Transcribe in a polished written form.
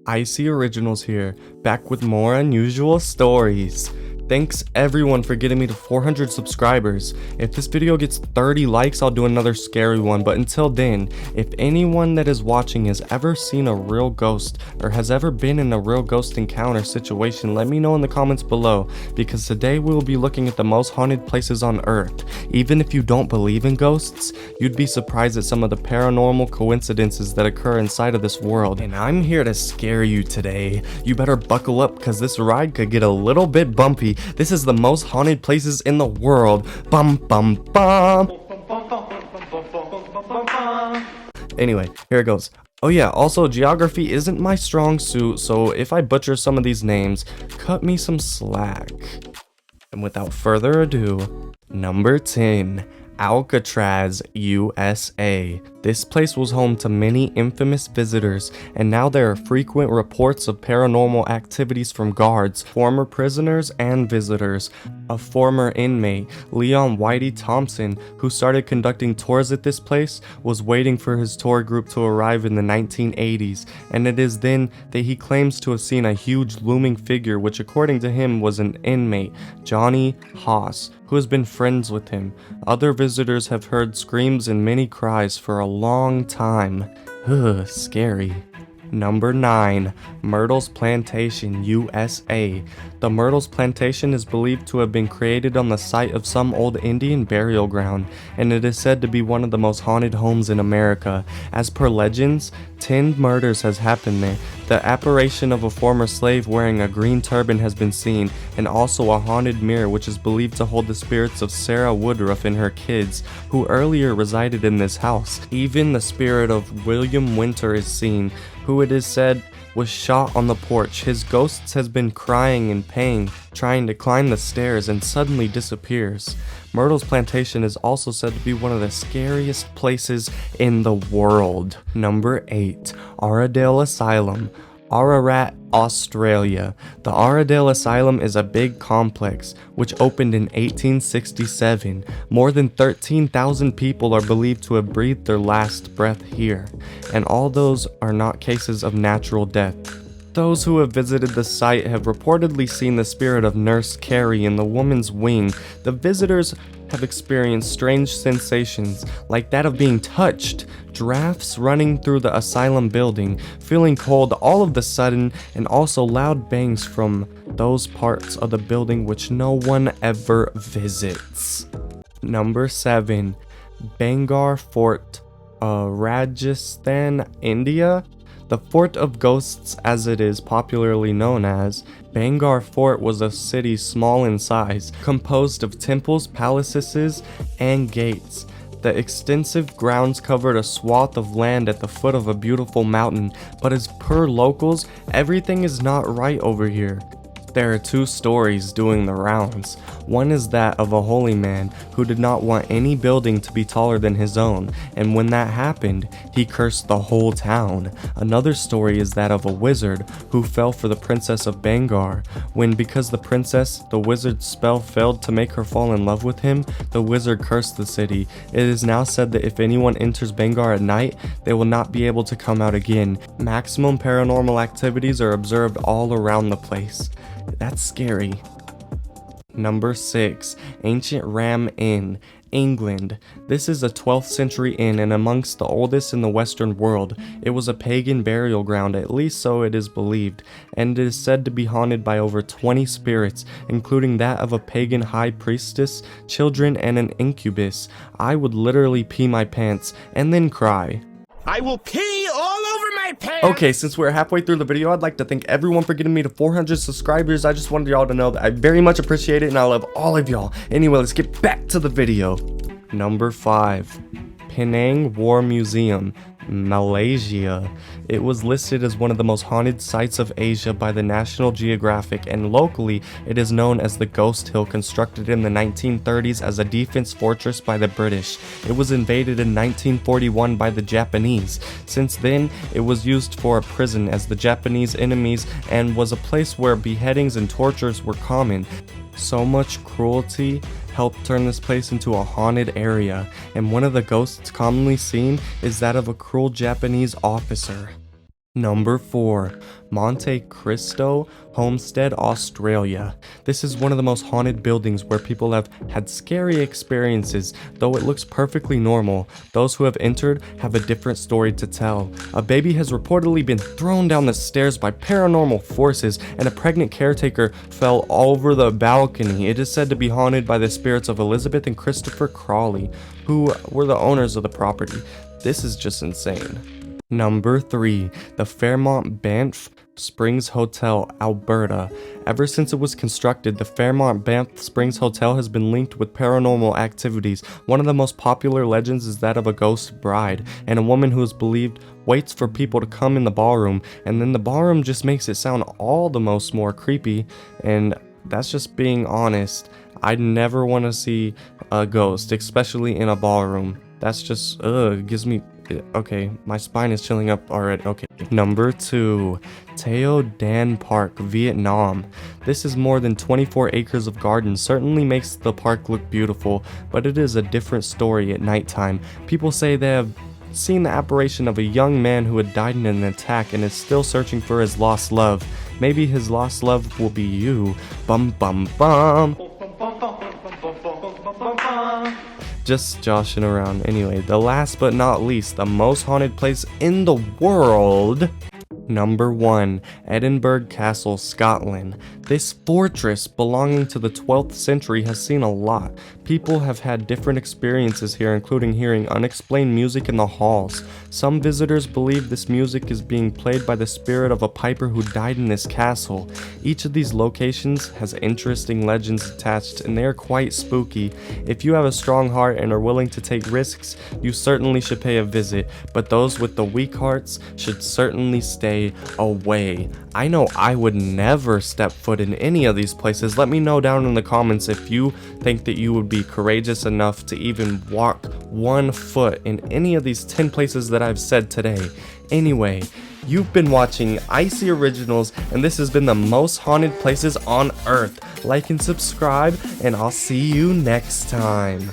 Icy Originals here, back with more unusual stories. Thanks everyone for getting me to 400 subscribers. If this video gets 30 likes, I'll do another scary one, but until then, if anyone that is watching has ever seen a real ghost or has ever been in a real ghost encounter situation, let me know in the comments below, because today we will be looking at the most haunted places on earth. Even if you don't believe in ghosts, you'd be surprised at some of the paranormal coincidences that occur inside of this world. And I'm here to scare you today. You better buckle up, because this ride could get a little bit bumpy. This is the most haunted places in the world. Bum bum bum. Anyway, here it goes. Oh yeah, also geography isn't my strong suit, so if I butcher some of these names, cut me some slack. And without further ado, number 10. Alcatraz USA. This place was home to many infamous visitors, and now there are frequent reports of paranormal activities from guards, former prisoners, and visitors. A former inmate, Leon Whitey Thompson, who started conducting tours at this place, was waiting for his tour group to arrive in the 1980s, and it is then that he claims to have seen a huge looming figure which according to him was an inmate, Johnny Haas, who has been friends with him. Other visitors have heard screams and many cries for a long time. Ugh, scary. Number 9. Myrtles Plantation USA. The Myrtles Plantation is believed to have been created on the site of some old Indian burial ground, and it is said to be one of the most haunted homes in America. As per legends, 10 murders has happened there. The apparition of a former slave wearing a green turban has been seen, and also a haunted mirror which is believed to hold the spirits of Sarah Woodruff and her kids, who earlier resided in this house. Even the spirit of William Winter is seen, who it is said was shot on the porch. His ghost has been crying in pain, trying to climb the stairs, and suddenly disappears. Myrtles Plantation is also said to be one of the scariest places in the world. Number 8. Ararat Asylum. Ararat, Australia. The Ararat Asylum is a big complex which opened in 1867. More than 13,000 people are believed to have breathed their last breath here, and all those are not cases of natural death. Those who have visited the site have reportedly seen the spirit of Nurse Carrie in the woman's wing. The visitors have experienced strange sensations like that of being touched, drafts running through the asylum building, feeling cold all of the sudden, and also loud bangs from those parts of the building which no one ever visits. Number 7. Bengal Fort, Rajasthan, India. The Fort of Ghosts, as it is popularly known as, Bengal Fort was a city small in size, composed of temples, palaces, and gates. The extensive grounds covered a swath of land at the foot of a beautiful mountain, but as per locals, everything is not right over here. There are 2 stories doing the rounds. One is that of a holy man who did not want any building to be taller than his own, and when that happened, he cursed the whole town. Another story is that of a wizard who fell for the princess of Bengal. Because the wizard's spell failed to make her fall in love with him, the wizard cursed the city. It is now said that if anyone enters Bengal at night, they will not be able to come out again. Maximum paranormal activities are observed all around the place. That's scary. Number 6. Ancient Ram Inn, England. This is a 12th century inn and amongst the oldest in the Western world. It was a pagan burial ground, at least so it is believed, and it is said to be haunted by over 20 spirits, including that of a pagan high priestess, children, and an incubus. I would literally pee my pants and then cry. I will pee all over my pants! Okay, since we're halfway through the video, I'd like to thank everyone for getting me to 400 subscribers. I just wanted y'all to know that I very much appreciate it and I love all of y'all. Anyway, let's get back to the video. Number 5. Penang War Museum, Malaysia. It was listed as one of the most haunted sites of Asia by the National Geographic, and locally it is known as the Ghost Hill, constructed in the 1930s as a defense fortress by the British. It was invaded in 1941 by the Japanese. Since then, it was used for a prison as the Japanese enemies and was a place where beheadings and tortures were common. So much cruelty helped turn this place into a haunted area, and one of the ghosts commonly seen is that of a cruel Japanese officer. Number 4. Monte, Cristo, Homestead, Australia. This is one of the most haunted buildings where people have had scary experiences. Though it looks perfectly normal, those who have entered have a different story to tell. A baby has reportedly been thrown down the stairs by paranormal forces, and a pregnant caretaker fell over the balcony. It is said to be haunted by the spirits of Elizabeth and Christopher Crawley, who were the owners of the property. This is just insane. Number 3. The Fairmont Banff Springs Hotel, Alberta. Ever since it was constructed, the Fairmont Banff Springs Hotel has been linked with paranormal activities. One of the most popular legends is that of a ghost bride, and a woman who is believed waits for people to come in the ballroom, and then the ballroom just makes it sound all the most more creepy, and that's just being honest. I'd never want to see a ghost, especially in a ballroom. That's just, gives me... Okay, my spine is chilling up already. Okay. Number 2. Teo Dan Park, Vietnam. This is more than 24 acres of garden. Certainly makes the park look beautiful, but it is a different story at nighttime. People say they have seen the apparition of a young man who had died in an attack and is still searching for his lost love. Maybe his lost love will be you. Bum bum bum. Just joshing around. Anyway, the last but not least, the most haunted place in the world. Number 1. Edinburgh Castle, Scotland. This fortress belonging to the 12th century has seen a lot. People have had different experiences here, including hearing unexplained music in the halls. Some visitors believe this music is being played by the spirit of a piper who died in this castle. Each of these locations has interesting legends attached, and they are quite spooky. If you have a strong heart and are willing to take risks, you certainly should pay a visit, but those with the weak hearts should certainly stay away. I know I would never step foot in any of these places. Let me know down in the comments if you think that you would be courageous enough to even walk 1 foot in any of these 10 places that I've said today. Anyway, you've been watching Icy Originals, and this has been the most haunted places on earth. Like and subscribe, and I'll see you next time.